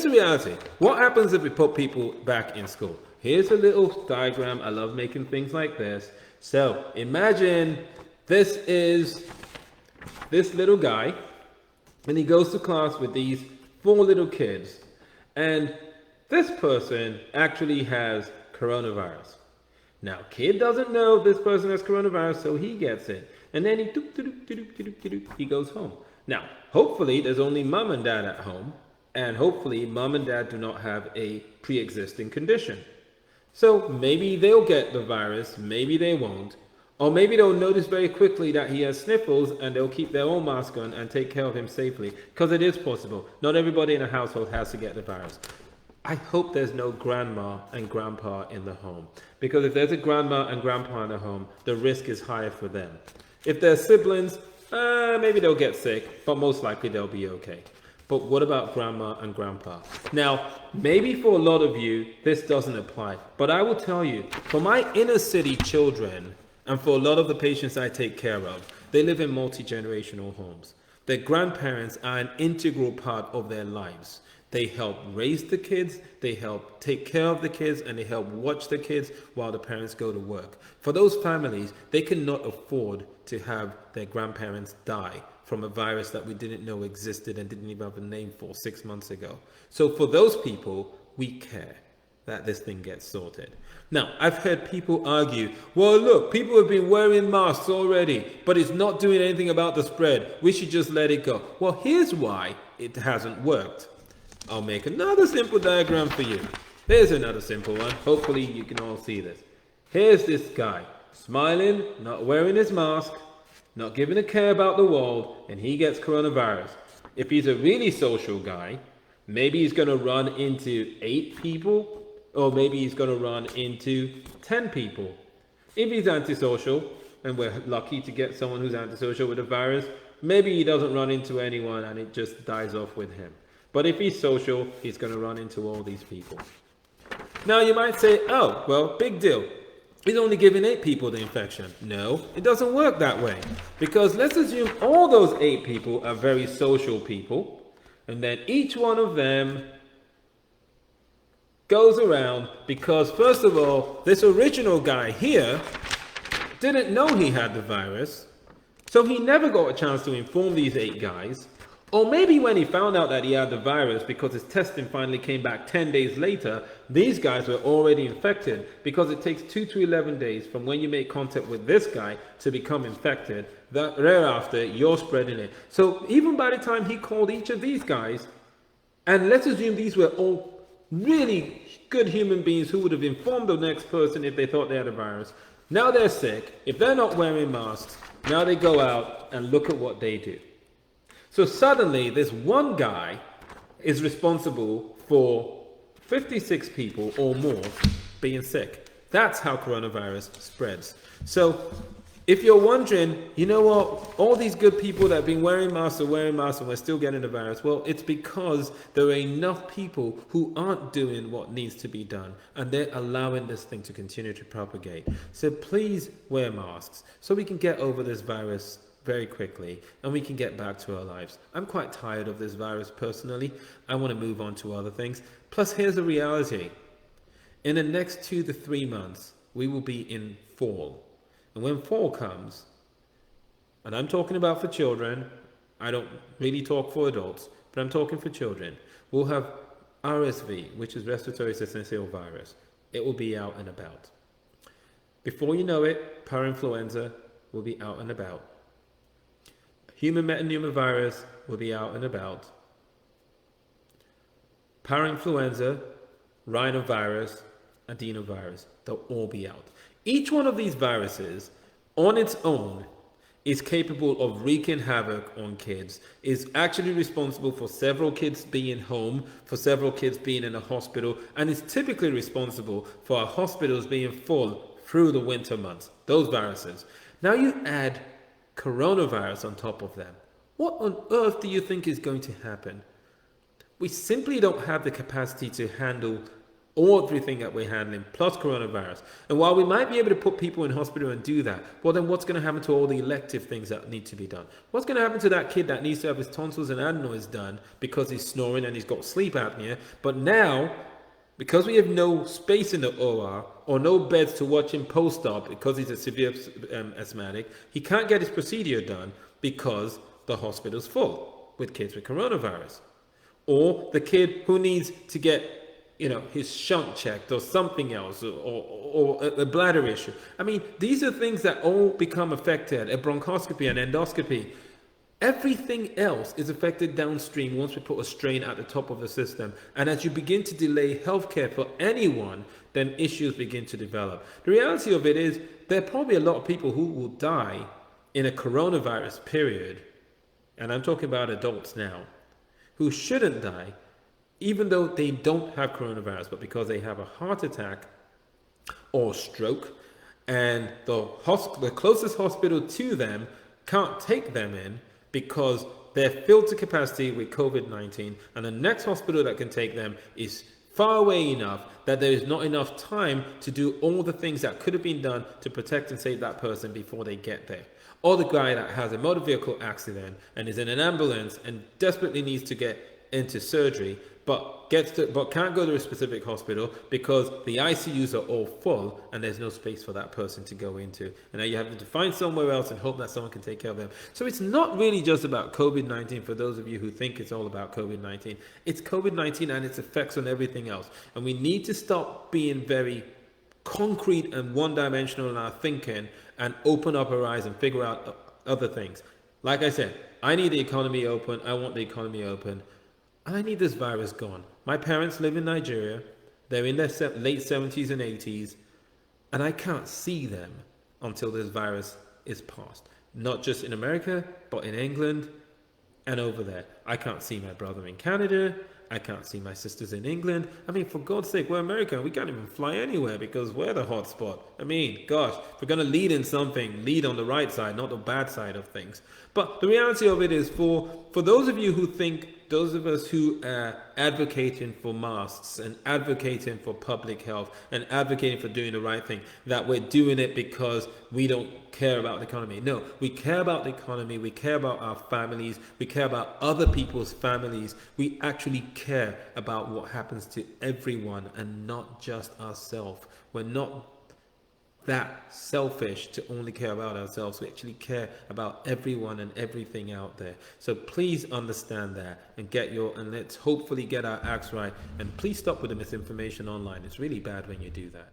here's the reality. What happens if we put people back in school? Here's a little diagram. I love making things like this. So imagine this is this little guy, and he goes to class with these 4 little kids. And this person actually has coronavirus. Now, kid doesn't know this person has coronavirus, so he gets it. And then he goes home. Now, hopefully, there's only mom and dad at home. And hopefully, mom and dad do not have a pre-existing condition. So maybe they'll get the virus, maybe they won't. Or maybe they'll notice very quickly that he has sniffles and they'll keep their own mask on and take care of him safely. Because it is possible. Not everybody in a household has to get the virus. I hope there's no grandma and grandpa in the home. Because if there's a grandma and grandpa in the home, the risk is higher for them. If they're siblings, maybe they'll get sick, but most likely they'll be okay. But what about grandma and grandpa? Now, maybe for a lot of you, this doesn't apply. But I will tell you, for my inner city children, and for a lot of the patients I take care of, they live in multi-generational homes. Their grandparents are an integral part of their lives. They help raise the kids, they help take care of the kids, and they help watch the kids while the parents go to work. For those families, they cannot afford to have their grandparents die from a virus that we didn't know existed and didn't even have a name for 6 months ago. So for those people, we care that this thing gets sorted. Now, I've heard people argue, well, look, people have been wearing masks already, but it's not doing anything about the spread. We should just let it go. Well, here's why it hasn't worked. I'll make another simple diagram for you. Here's another simple one. Hopefully you can all see this. Here's this guy, smiling, not wearing his mask, not giving a care about the world, and he gets coronavirus. If he's a really social guy, maybe he's going to run into 8 people, or maybe he's going to run into 10 people. If he's antisocial, and we're lucky to get someone who's antisocial with a virus, maybe he doesn't run into anyone and it just dies off with him. But if he's social, he's going to run into all these people. Now you might say, oh, well, big deal. He's only giving 8 people the infection. No, it doesn't work that way. Because let's assume all those 8 people are very social people. And then each one of them goes around because, first of all, this original guy here didn't know he had the virus. So he never got a chance to inform these 8 guys. Or maybe when he found out that he had the virus because his testing finally came back 10 days later, these guys were already infected because it takes 2 to 11 days from when you make contact with this guy to become infected. Thereafter, you're spreading it. So even by the time he called each of these guys, and let's assume these were all really good human beings who would have informed the next person if they thought they had a virus. Now they're sick. If they're not wearing masks, now they go out and look at what they do. So suddenly, this one guy is responsible for 56 people or more being sick. That's how coronavirus spreads. So if you're wondering, you know what, all these good people that have been wearing masks and we're still getting the virus, well, it's because there are enough people who aren't doing what needs to be done, and they're allowing this thing to continue to propagate. So please wear masks so we can get over this virus very quickly and we can get back to our lives. I'm quite tired of this virus personally. I want to move on to other things. Plus, here's the reality. In the next 2 to 3 months, we will be in fall. And when fall comes, and I'm talking about for children, I don't really talk for adults, but I'm talking for children, we'll have RSV, which is respiratory syncytial virus. It will be out and about. Before you know it, parainfluenza will be out and about. Human metapneumovirus will be out and about. Parainfluenza, rhinovirus, adenovirus, they'll all be out. Each one of these viruses, on its own, is capable of wreaking havoc on kids, is actually responsible for several kids being home, for several kids being in a hospital, and is typically responsible for our hospitals being full through the winter months, those viruses. Now you add coronavirus on top of them. What on earth do you think is going to happen? We simply don't have the capacity to handle everything that we're handling, plus coronavirus. And while we might be able to put people in hospital and do that, well, then what's going to happen to all the elective things that need to be done? What's going to happen to that kid that needs to have his tonsils and adenoids done because he's snoring and he's got sleep apnea? But now, because we have no space in the OR or no beds to watch him post-op because he's a severe asthmatic, he can't get his procedure done because the hospital's full with kids with coronavirus. Or the kid who needs to get, his shunt checked or something else, or a bladder issue. I mean, these are things that all become affected, a bronchoscopy, an endoscopy. Everything else is affected downstream once we put a strain at the top of the system. And as you begin to delay healthcare for anyone, then issues begin to develop. The reality of it is there are probably a lot of people who will die in a coronavirus period, and I'm talking about adults now, who shouldn't die, even though they don't have coronavirus, but because they have a heart attack or stroke, and the closest hospital to them can't take them in because they're filled to capacity with COVID-19, and the next hospital that can take them is far away enough that there is not enough time to do all the things that could have been done to protect and save that person before they get there. Or the guy that has a motor vehicle accident and is in an ambulance and desperately needs to get into surgery, but can't go to a specific hospital because the ICUs are all full and there's no space for that person to go into. And now you have to find somewhere else and hope that someone can take care of them. So it's not really just about COVID-19 for those of you who think it's all about COVID-19. It's COVID-19 and its effects on everything else. And we need to stop being very concrete and one-dimensional in our thinking and open up our eyes and figure out other things. Like I said, I need the economy open. I want the economy open. And I need this virus gone. My parents live in Nigeria. They're in their late 70s and 80s. And I can't see them until this virus is past. Not just in America, but in England and over there. I can't see my brother in Canada. I can't see my sisters in England. I mean, for God's sake, we're American. We can't even fly anywhere because we're the hot spot. I mean, gosh, if we're going to lead in something, lead on the right side, not the bad side of things. But the reality of it is for those of you who think, those of us who are advocating for masks and advocating for public health and advocating for doing the right thing, that we're doing it because we don't care about the economy. No, we care about the economy. We care about our families. We care about other people's families. We actually care about what happens to everyone and not just ourselves. We're not that selfish to only care about ourselves. We actually care about everyone and everything out there. So please understand that and let's hopefully get our acts right. And please stop with the misinformation online. It's really bad when you do that.